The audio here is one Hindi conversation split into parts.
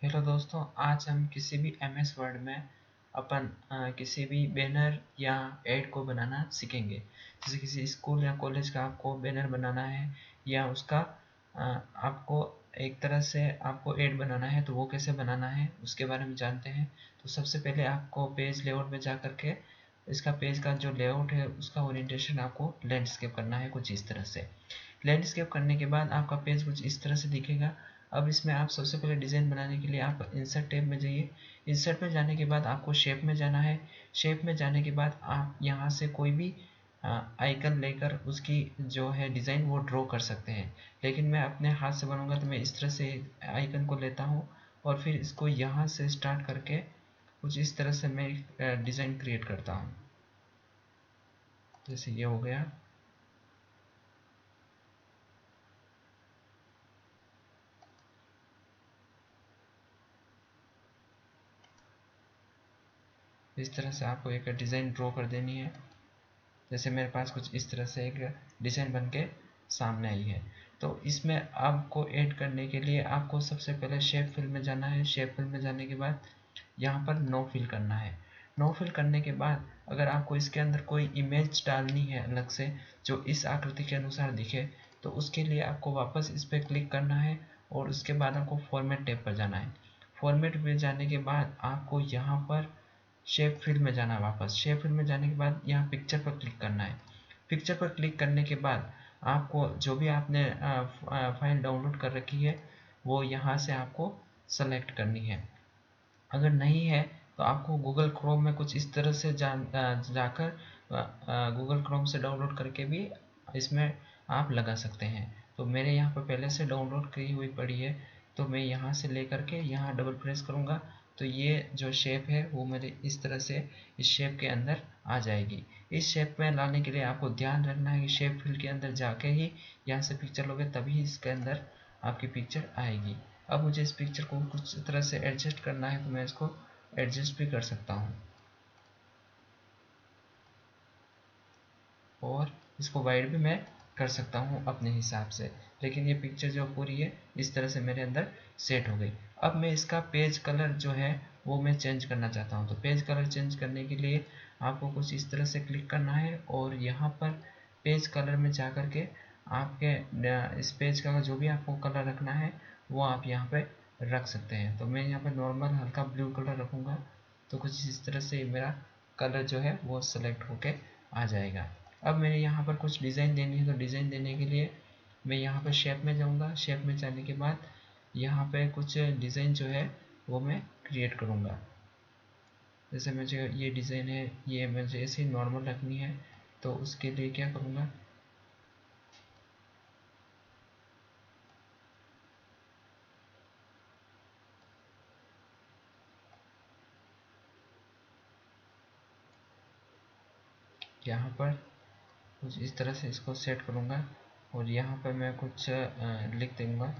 हेलो दोस्तों, आज हम किसी भी एमएस वर्ड में अपन किसी भी बैनर या एड को बनाना सीखेंगे। जैसे किसी स्कूल या कॉलेज का आपको बैनर बनाना है या उसका आपको एक तरह से आपको एड बनाना है, तो वो कैसे बनाना है उसके बारे में जानते हैं। तो सबसे पहले आपको पेज लेआउट में जा करके इसका पेज का जो लेआउट है उसका ओरिएंटेशन आपको लैंडस्केप करना है कुछ इस तरह से। लैंडस्केप करने के बाद आपका पेज कुछ इस तरह से दिखेगा। अब इसमें आप सबसे पहले डिज़ाइन बनाने के लिए आप इंसर्ट टैब में जाइए। इंसर्ट में जाने के बाद आपको शेप में जाना है। शेप में जाने के बाद आप यहाँ से कोई भी आइकन लेकर उसकी जो है डिज़ाइन वो ड्रॉ कर सकते हैं। लेकिन मैं अपने हाथ से बनूंगा तो मैं इस तरह से आइकन को लेता हूँ और फिर इसको यहाँ से स्टार्ट करके कुछ इस तरह से मैं डिज़ाइन क्रिएट करता हूँ। जैसे ये हो गया। इस तरह से आपको एक डिज़ाइन ड्रॉ कर देनी है। जैसे मेरे पास कुछ इस तरह से एक डिज़ाइन बन के सामने आई है। तो इसमें आपको ऐड करने के लिए आपको सबसे पहले शेप फिल में जाना है। शेप फिल में जाने के बाद यहाँ पर नो फिल करना है। नो फिल करने के बाद अगर आपको इसके अंदर कोई इमेज डालनी है अलग से जो इस आकृति के अनुसार दिखे, तो उसके लिए आपको वापस इस पर क्लिक करना है और उसके बाद आपको फॉर्मेट टैब पर जाना है। फॉर्मेट पे जाने के बाद आपको यहाँ पर शेप फिल में जाना है। वापस शेप फिल में जाने के बाद यहाँ पिक्चर पर क्लिक करना है। पिक्चर पर क्लिक करने के बाद आपको जो भी आपने फाइल डाउनलोड कर रखी है वो यहाँ से आपको सेलेक्ट करनी है। अगर नहीं है तो आपको गूगल क्रोम में कुछ इस तरह से जाकर गूगल क्रोम से डाउनलोड करके भी इसमें आप लगा सकते हैं। तो मेरे यहाँ पर पहले से डाउनलोड की हुई पड़ी है, तो मैं यहाँ से लेकर के यहाँ डबल प्रेस करूँगा तो ये जो शेप है वो मेरे इस तरह से इस शेप के अंदर आ जाएगी। इस शेप में लाने के लिए आपको ध्यान रखना है कि शेप फिल के अंदर जाके ही यहाँ से पिक्चर लोगे तभी इसके अंदर आपकी पिक्चर आएगी। अब मुझे इस पिक्चर को कुछ तरह से एडजस्ट करना है तो मैं इसको एडजस्ट भी कर सकता हूँ और इसको वाइड भी मैं कर सकता हूँ अपने हिसाब से। लेकिन ये पिक्चर जो पूरी है इस तरह से मेरे अंदर सेट हो गई। अब मैं इसका पेज कलर जो है वो मैं चेंज करना चाहता हूँ। तो पेज कलर चेंज करने के लिए आपको कुछ इस तरह से क्लिक करना है और यहाँ पर पेज कलर में जा कर के आपके इस पेज का जो भी आपको कलर रखना है वो आप यहाँ पे रख सकते हैं। तो मैं यहाँ पे नॉर्मल हल्का ब्लू कलर रखूँगा। तो कुछ इस तरह से मेरा कलर जो है वो सेलेक्ट होके आ जाएगा। अब मेरे यहाँ पर कुछ डिज़ाइन देनी है, तो डिज़ाइन देने के लिए मैं यहाँ पर शेप में जाऊँगा। शेप में जाने के बाद यहाँ पे कुछ डिज़ाइन जो है वो मैं क्रिएट करूँगा। जैसे मुझे ये डिज़ाइन है, ये मुझे ऐसे ही नॉर्मल रखनी है, तो उसके लिए क्या करूँगा, यहाँ पर कुछ इस तरह से इसको सेट करूँगा और यहाँ पर मैं कुछ लिख दूँगा।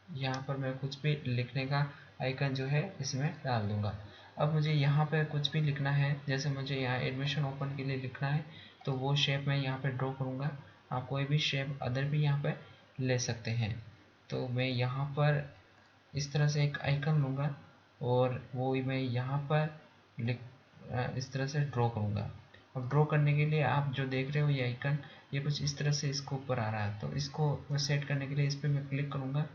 यहाँ पर मैं कुछ भी लिखने का आइकन जो है इसमें डाल दूँगा। अब मुझे यहाँ पे कुछ भी लिखना है, जैसे मुझे यहाँ एडमिशन ओपन के लिए लिखना है तो वो शेप मैं यहाँ पे ड्रॉ करूँगा। आप कोई भी शेप अदर भी यहाँ पे ले सकते हैं। तो मैं यहाँ पर इस तरह से एक आइकन लूँगा और वो मैं यहाँ पर लिख इस तरह से ड्रॉ करूँगा। अब ड्रॉ करने के लिए आप जो देख रहे हो ये आइकन, ये कुछ इस तरह से इसको ऊपर आ रहा है। तो इसको सेट करने के लिए इस पर मैं क्लिक करूँगा।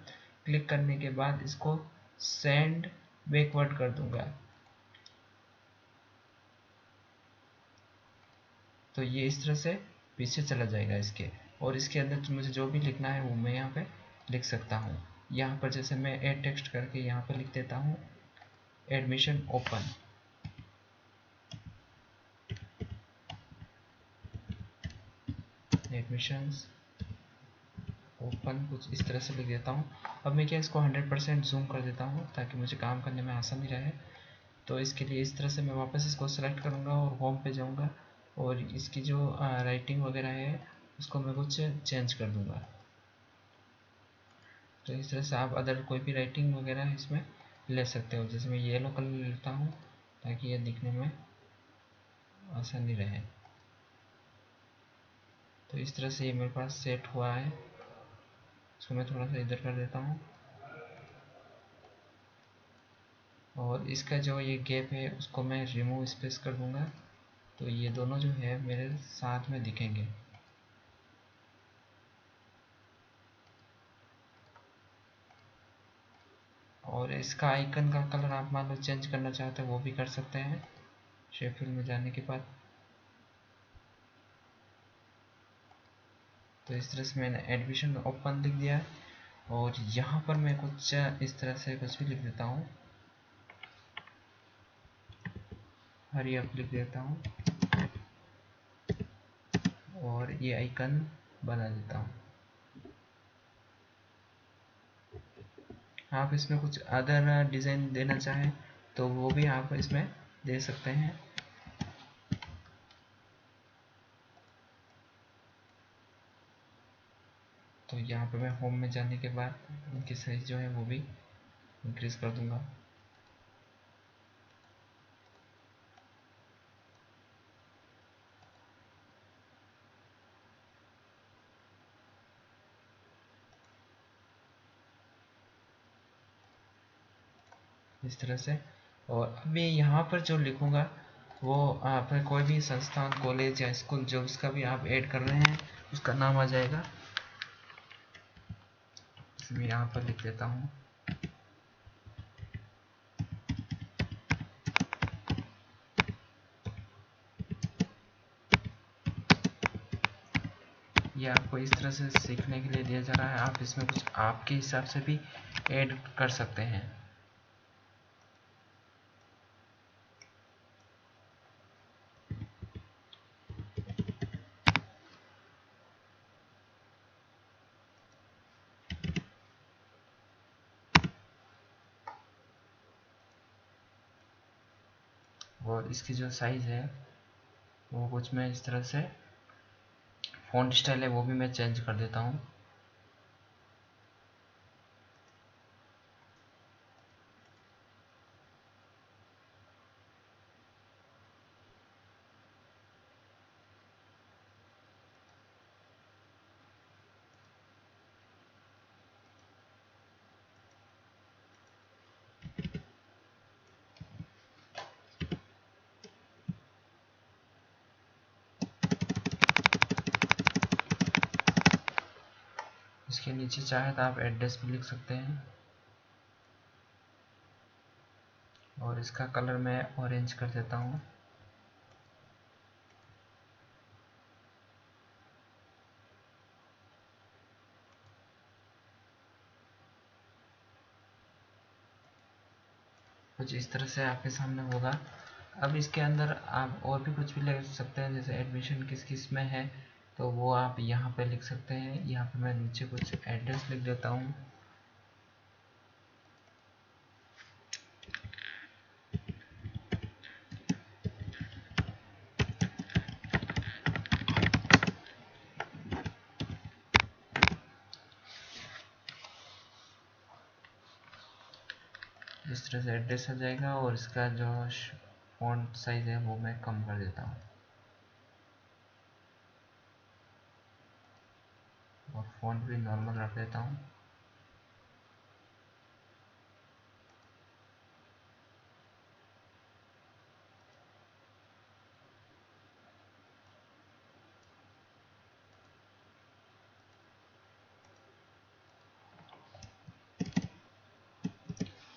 क्लिक करने के बाद इसको सेंड बैकवर्ड कर दूंगा। तो ये इस तरह से पीछे चला जाएगा इसके, और इसके अंदर मुझे जो भी लिखना है वो मैं यहाँ पे लिख सकता हूँ। यहाँ पर जैसे मैं एड टेक्स्ट करके यहाँ पर लिख देता हूँ एडमिशन ओपन। एडमिशंस ओपन कुछ इस तरह से लिख देता हूँ। अब मैं क्या इसको 100% जूम कर देता हूँ ताकि मुझे काम करने में आसानी रहे। तो इसके लिए इस तरह से मैं वापस इसको सेलेक्ट करूँगा और होम पे जाऊँगा और इसकी जो राइटिंग वगैरह है उसको मैं कुछ चेंज कर दूँगा। तो इस तरह से आप अदर कोई भी राइटिंग वगैरह इसमें ले सकते हो। जैसे मैं येलो कलर लेता हूँ ताकि ये दिखने में आसानी रहे। तो इस तरह से ये मेरे पास सेट हुआ है। इसको मैं थोड़ा सा इधर कर देता हूँ, और इसका जो ये गैप है उसको मैं रिमूव स्पेस कर दूंगा, तो ये दोनों जो है मेरे साथ में दिखेंगे। और इसका आइकन का कलर आप मान लो चेंज करना चाहते हो वो भी कर सकते हैं शेप फिल में जाने के बाद। तो इस तरह से मैंने एडमिशन ओपन लिख दिया है, और यहाँ पर मैं कुछ इस तरह से कुछ भी लिख देता हूँ, हरी अप लिख देता हूँ, और ये आइकन बना देता हूँ। आप इसमें कुछ अदर डिज़ाइन देना चाहें तो वो भी आप इसमें दे सकते हैं। तो यहाँ पे मैं होम में जाने के बाद इनकी साइज जो है वो भी इंक्रीज कर दूंगा। इस तरह से। और अब मैं यहाँ पर जो लिखूंगा वो आप कोई भी संस्थान, कॉलेज या स्कूल जो उसका भी आप ऐड कर रहे हैं उसका नाम आ जाएगा। इसमें यहाँ पर लिख देता हूँ, ये आपको इस तरह से सीखने के लिए दिया जा रहा है। आप इसमें कुछ आपके हिसाब से भी ऐड कर सकते हैं। और इसकी जो साइज है वो कुछ मैं इस तरह से, फ़ॉन्ट स्टाइल है वो भी मैं चेंज कर देता हूँ। इसके नीचे चाहे तो आप एड्रेस भी लिख सकते हैं, और इसका कलर मैं ऑरेंज कर देता हूँ। कुछ इस तरह से आपके सामने होगा। अब इसके अंदर आप और भी कुछ भी लिख सकते हैं, जैसे एडमिशन किस किस में है तो वो आप यहाँ पे लिख सकते हैं। यहाँ पे मैं नीचे कुछ एड्रेस लिख देता हूँ। इस तरह से एड्रेस आ जाएगा, और इसका जो फॉन्ट साइज है वो मैं कम कर देता हूँ, और फॉन्ट भी नॉर्मल रख देता हूँ।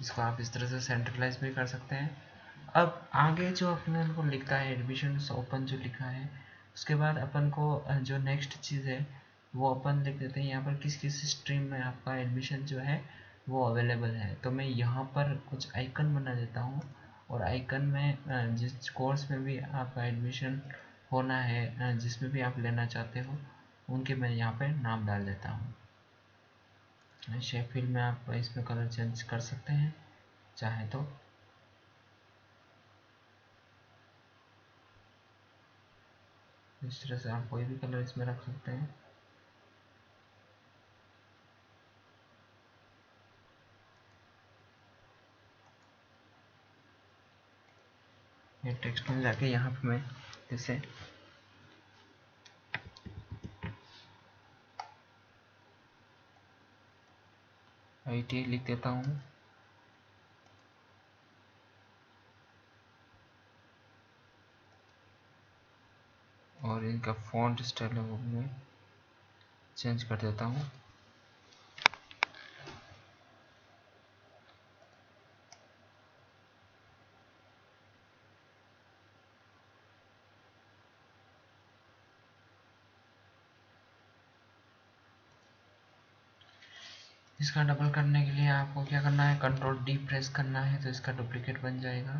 इसको आप इस तरह से सेंट्रलाइज भी कर सकते हैं। अब आगे जो अपने को लिखता है एडमिशन ओपन जो लिखा है, उसके बाद अपन को जो नेक्स्ट चीज़ है वो अपन लिख देते हैं यहाँ पर किस किस स्ट्रीम में आपका एडमिशन जो है वो अवेलेबल है। तो मैं यहाँ पर कुछ आइकन बना देता हूँ, और आइकन में जिस कोर्स में भी आपका एडमिशन होना है, जिसमें भी आप लेना चाहते हो उनके मैं यहाँ पे नाम डाल देता हूँ। शेप फिल में आप इसमें कलर चेंज कर सकते हैं चाहे तो। इस तरह से आप कोई भी कलर इसमें रख सकते हैं। ये टेक्स्ट में जाके यहाँ पे मैं जैसे ITI लिख देता हूँ और इनका फॉन्ट स्टाइल है वो मैं चेंज कर देता हूँ। इसका डबल करने के लिए आपको क्या करना है, Ctrl+D प्रेस करना है तो इसका डुप्लीकेट बन जाएगा।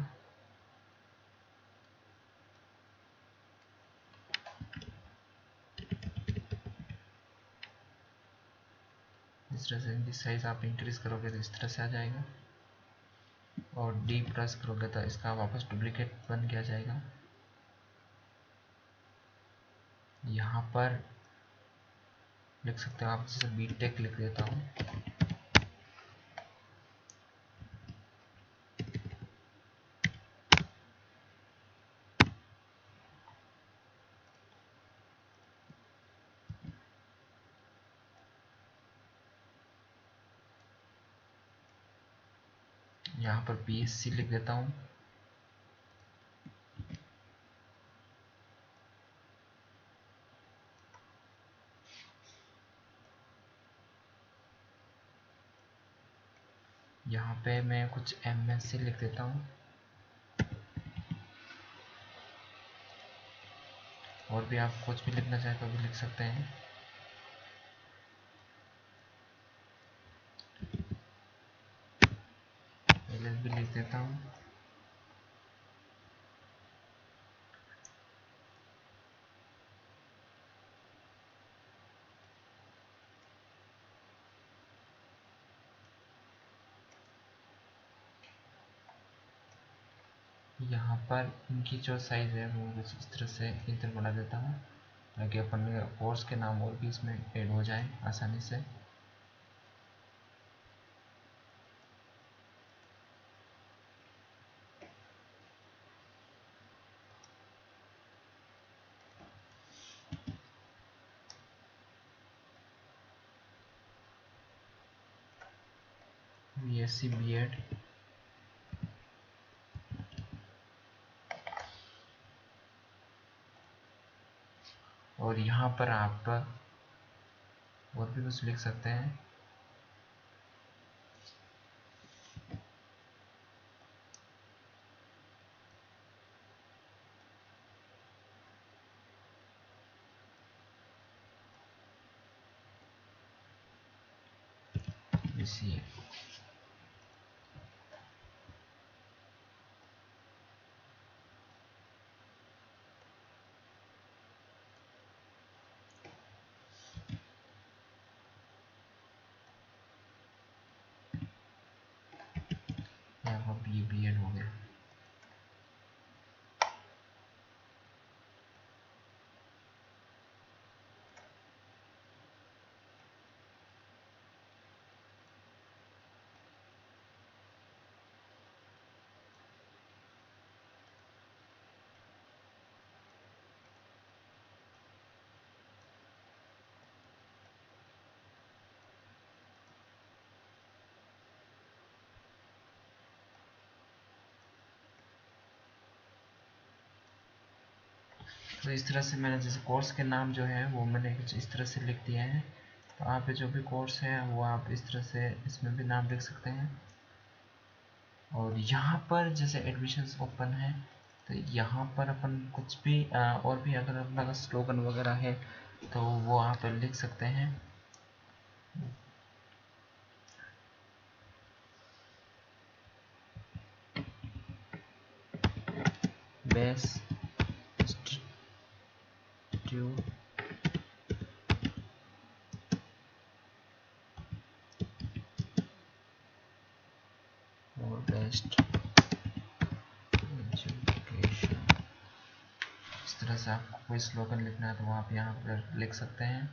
इस तरह से इनकी साइज आप इंक्रीज करोगे तो इस तरह से आ जाएगा और D प्रेस करोगे तो इसका वापस डुप्लीकेट बन के आ जाएगा। यहाँ पर लिख सकते हो आप, जैसे BTech लिख देता हूँ। यहाँ पर BSc लिख देता हूँ। यहाँ पे मैं कुछ MSc लिख देता हूँ और भी आप कुछ भी लिखना चाहे तो भी लिख सकते हैं। LLB लिख देता हूँ। यहाँ पर इनकी जो साइज है वो कुछ इस तरह से इधर बढ़ा देता हूँ ताकि अपन कोर्स के नाम और भी इसमें ऐड हो जाए आसानी से। BSc B.Ed और यहाँ पर आप और भी कुछ लिख सकते हैं। इसी यहाँ पर B.Ed हो गया। तो इस तरह से मैंने जैसे कोर्स के नाम जो है वो मैंने कुछ इस तरह से लिख दिए हैं। तो आप जो भी कोर्स है वो आप इस तरह से इसमें भी नाम लिख सकते हैं। और यहाँ पर जैसे एडमिशन्स ओपन है तो यहाँ पर अपन कुछ भी और भी अगर अपना स्लोगन वगैरह है तो वो आप लिख सकते हैं। बेस्ट इंस्टीट्यूट और बेस्ट एजुकेशन, इस तरह से आपको कोई स्लोगन लिखना है तो वो आप यहाँ पर लिख सकते हैं।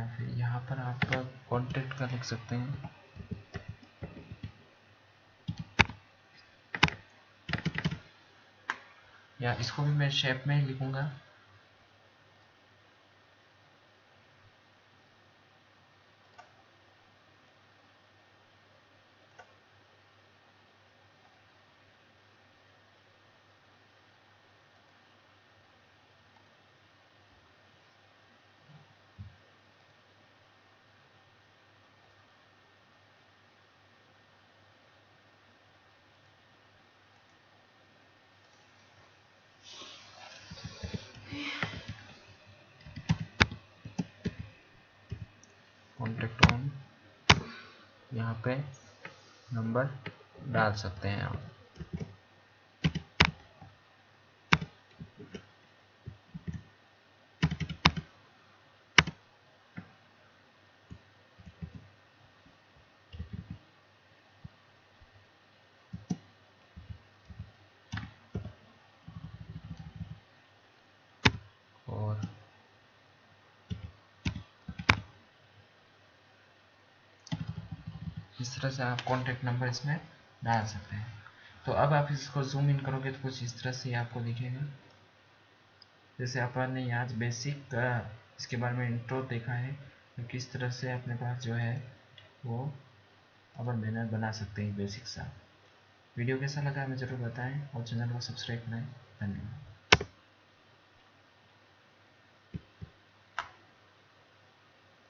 या फिर यहाँ पर आप कॉन्टैक्ट का लिख सकते हैं, या इसको भी मैं शेप में ही लिखूंगा। कॉन्टैक्ट ऑन, यहाँ पे नंबर डाल सकते हैं आप। और इस तरह से आप कॉन्टैक्ट नंबर इसमें डाल सकते हैं। तो अब आप इसको जूम इन करोगे तो कुछ इस तरह से आपको दिखेगा। जैसे अपन ने आज बेसिक इसके बारे में इंट्रो देखा है, तो किस तरह से अपने पास जो है वो अपन बैनर बना सकते हैं बेसिक सा। वीडियो कैसा लगा हमें ज़रूर बताएं और चैनल को सब्सक्राइब करें। धन्यवाद।